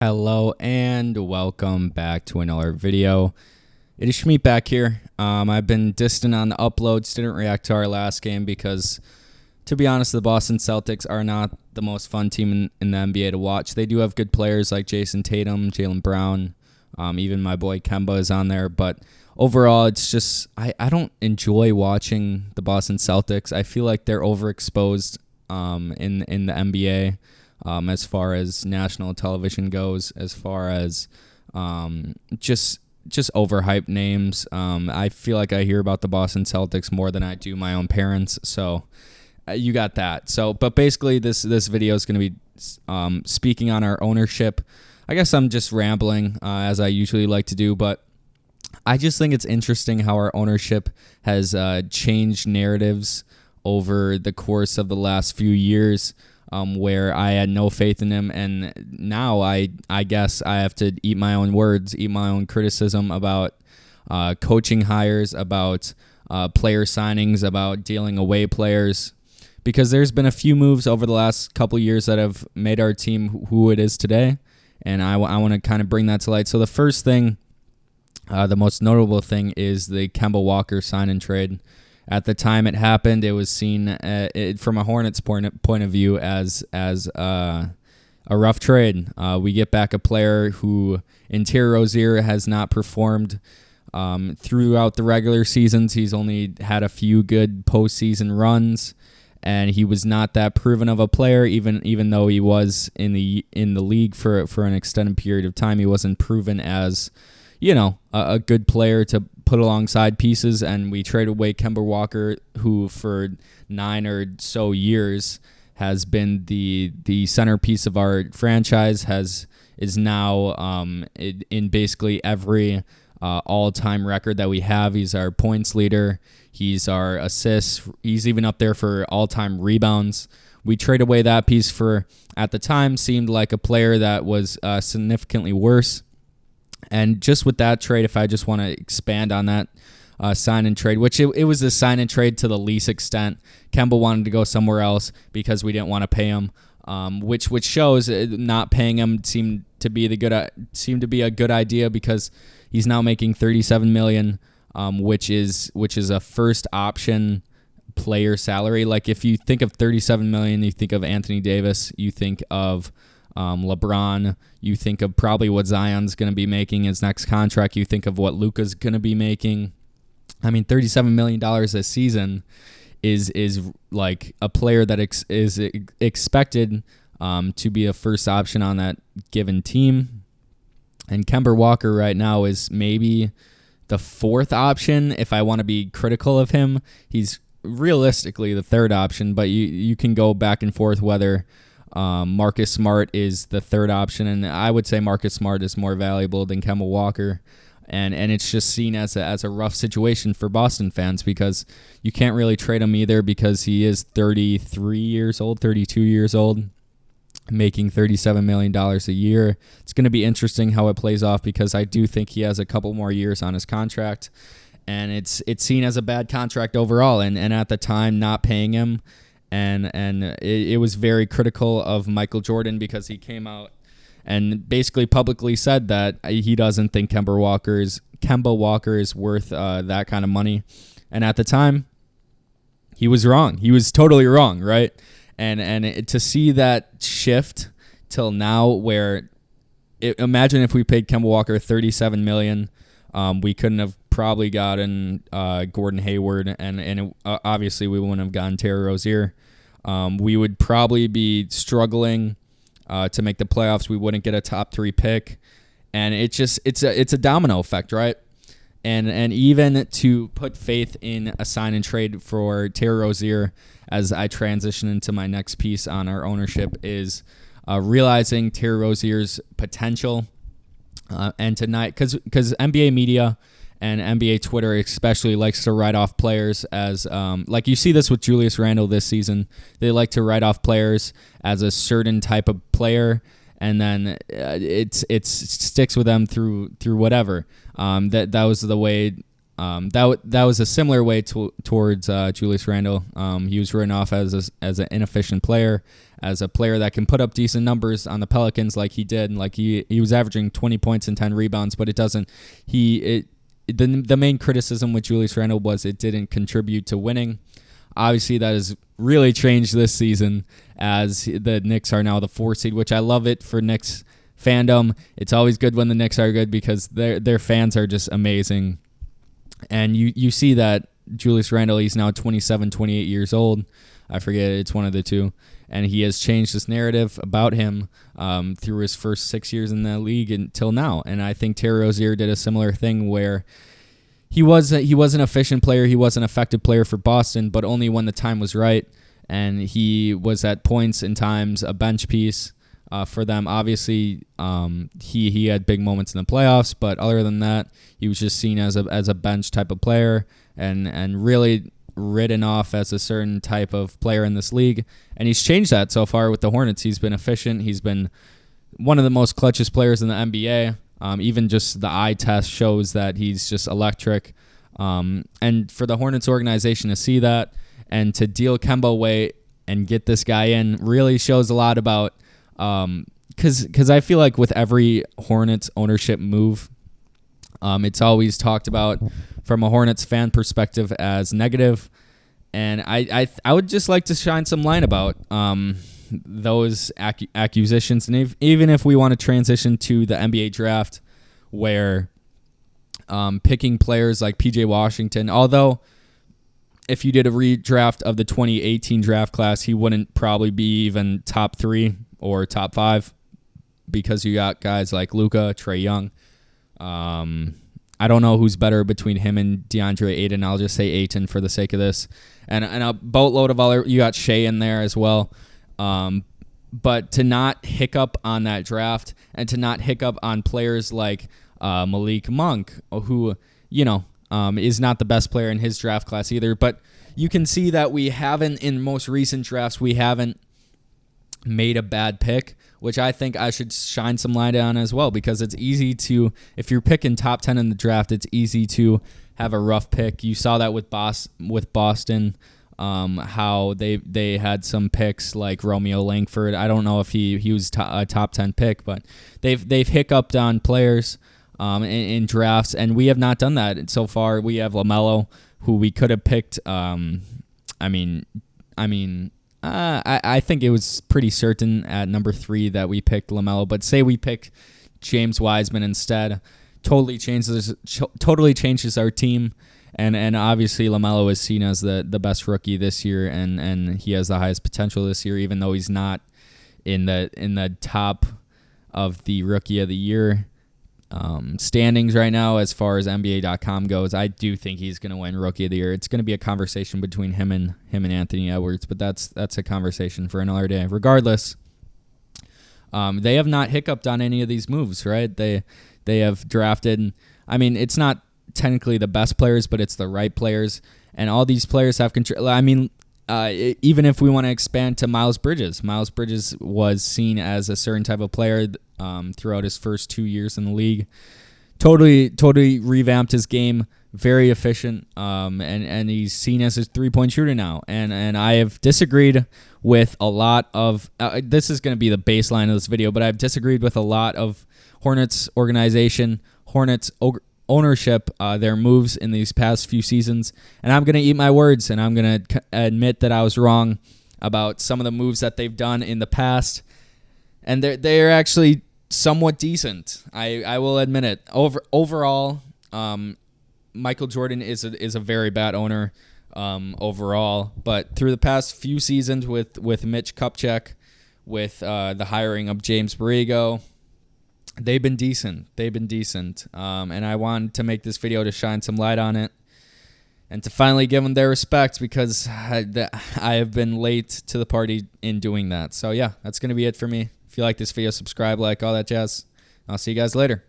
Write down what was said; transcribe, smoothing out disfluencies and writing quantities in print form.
Hello and welcome back to another video. It is Schmeat back here. I've been distant on the uploads, didn't react to our last game because, to be honest, the Boston Celtics are not the most fun team in the NBA to watch. They do have good players like Jason Tatum, Jaylen Brown, even my boy Kemba is on there, but overall it's just, I don't enjoy watching the Boston Celtics. I feel like they're overexposed in the NBA. As far as national television goes, as far as just overhyped names. I feel like I hear about the Boston Celtics more than I do my own parents, so you got that. So, but basically this video is going to be speaking on our ownership. I guess I'm just rambling as I usually like to do, but I just think it's interesting how our ownership has changed narratives over the course of the last few years. Where I had no faith in him, and now I guess I have to eat my own words, eat my own criticism about coaching hires, about player signings, about dealing away players, because there's been a few moves over the last couple years that have made our team who it is today, and I want to kind of bring that to light. So the first thing, the most notable thing, is the Kemba Walker sign and trade. At the time it happened, it was seen from a Hornets point of view as a rough trade. We get back a player who, in Terry Rozier, has not performed throughout the regular seasons. He's only had a few good postseason runs, and he was not that proven of a player. Even though he was in the league for an extended period of time, he wasn't proven as a good player to put alongside pieces. And we traded away Kemba Walker, who for 9 or so years has been the centerpiece of our franchise, is now in basically every all-time record that we have. He's our points leader. He's our assists. He's even up there for all-time rebounds. We trade away that piece for, at the time, seemed like a player that was significantly worse. And just with that trade, if I just want to expand on that sign and trade, which it was a sign and trade to the least extent. Kemba wanted to go somewhere else because we didn't want to pay him, which shows not paying him seemed to be a good idea, because he's now making $37 million, which is a first option player salary. Like, if you think of $37 million, you think of Anthony Davis, you think of LeBron, you think of probably what Zion's going to be making his next contract, you think of what Luka's going to be making. I mean, $37 million this season is like a player that is expected to be a first option on that given team. And Kemba Walker right now is maybe the fourth option. If I want to be critical of him, he's realistically the third option, but you can go back and forth whether Marcus Smart is the third option, and I would say Marcus Smart is more valuable than Kemba Walker, and it's just seen as a rough situation for Boston fans, because you can't really trade him either, because he is 32 years old, making $37 million a year. It's going to be interesting how it plays off, because I do think he has a couple more years on his contract, and it's seen as a bad contract overall, and at the time not paying him. And it was very critical of Michael Jordan, because he came out and basically publicly said that he doesn't think Kemba Walker is worth that kind of money. And at the time, he was wrong. He was totally wrong, right? And to see that shift till now, where imagine if we paid Kemba Walker $37 million, we couldn't have probably gotten Gordon Hayward, and obviously we wouldn't have gotten Terry Rozier. We would probably be struggling to make the playoffs. We wouldn't get a top 3 pick, and it's a domino effect, right? And even to put faith in a sign and trade for Terry Rozier, as I transition into my next piece on our ownership, is realizing Terry Rozier's potential. And tonight, because NBA media and NBA Twitter especially likes to write off players as, like you see this with Julius Randle this season. They like to write off players as a certain type of player, and then it sticks with them through whatever. That was the way that was a similar way towards Julius Randle. He was written off as an inefficient player, as a player that can put up decent numbers on the Pelicans like he did, and like he was averaging 20 points and 10 rebounds, but the main criticism with Julius Randle was it didn't contribute to winning. Obviously, that has really changed this season as the Knicks are now the 4 seed, which I love it for Knicks fandom. It's always good when the Knicks are good because their fans are just amazing. And you see that Julius Randle, he's now 27, 28 years old. I forget, it's one of the two. And he has changed this narrative about him through his first 6 years in the league until now. And I think Terry Rozier did a similar thing where he was an efficient player. He was an effective player for Boston, but only when the time was right. And he was at points and times a bench piece for them. Obviously, he had big moments in the playoffs, but other than that, he was just seen as a bench type of player and really written off as a certain type of player in this league. And he's changed that so far with the Hornets. He's been efficient. He's been one of the most clutchest players in the NBA. Even just the eye test shows that he's just electric. And for the Hornets organization to see that and to deal Kemba away and get this guy in really shows a lot about because I feel like with every Hornets ownership move, it's always talked about from a Hornets fan perspective as negative. And I would just like to shine some light about those accusations. And even if we want to transition to the NBA draft where picking players like PJ Washington, although if you did a redraft of the 2018 draft class, he wouldn't probably be even top 3 or top 5 because you got guys like Luka, Trae Young. I don't know who's better between him and DeAndre Ayton. I'll just say Ayton for the sake of this. And a boatload of other, you got Shea in there as well. But to not hiccup on that draft and to not hiccup on players like Malik Monk, who, is not the best player in his draft class either. But you can see that we haven't, in most recent drafts, we haven't made a bad pick, which I think I should shine some light on as well, because it's easy to, if you're picking top 10 in the draft, it's easy to have a rough pick. You saw that with Boston, how they had some picks like Romeo Langford. I don't know if he was a top 10 pick, but they've hiccuped on players in drafts, and we have not done that. And so far, we have LaMelo, who we could have picked. I think it was pretty certain at number 3 that we picked LaMelo, but say we pick James Wiseman instead, totally changes our team, and obviously LaMelo is seen as the best rookie this year, and he has the highest potential this year, even though he's not in the top of the Rookie of the Year standings right now as far as NBA.com goes. I do think he's going to win Rookie of the Year. It's going to be a conversation between him and Anthony Edwards, but that's a conversation for another day. Regardless, they have not hiccuped on any of these moves, right? They have drafted. I mean, it's not technically the best players, but it's the right players, and all these players have control. I mean, even if we want to expand to Miles Bridges was seen as a certain type of player throughout his first 2 years in the league. Totally revamped his game, very efficient, and he's seen as a 3-point shooter now. And I have disagreed with a lot of this is going to be the baseline of this video, but I've disagreed with a lot of Hornets organization, Hornets ownership, their moves in these past few seasons, and I'm going to eat my words, and I'm going to admit that I was wrong about some of the moves that they've done in the past, and they're actually somewhat decent. I will admit it. Overall, Michael Jordan is a very bad owner overall, but through the past few seasons with Mitch Kupchak, with the hiring of James Borrego, they've been decent. And I wanted to make this video to shine some light on it and to finally give them their respect, because I have been late to the party in doing that. So yeah, that's going to be it for me. If you like this video, subscribe, like, all that jazz. I'll see you guys later.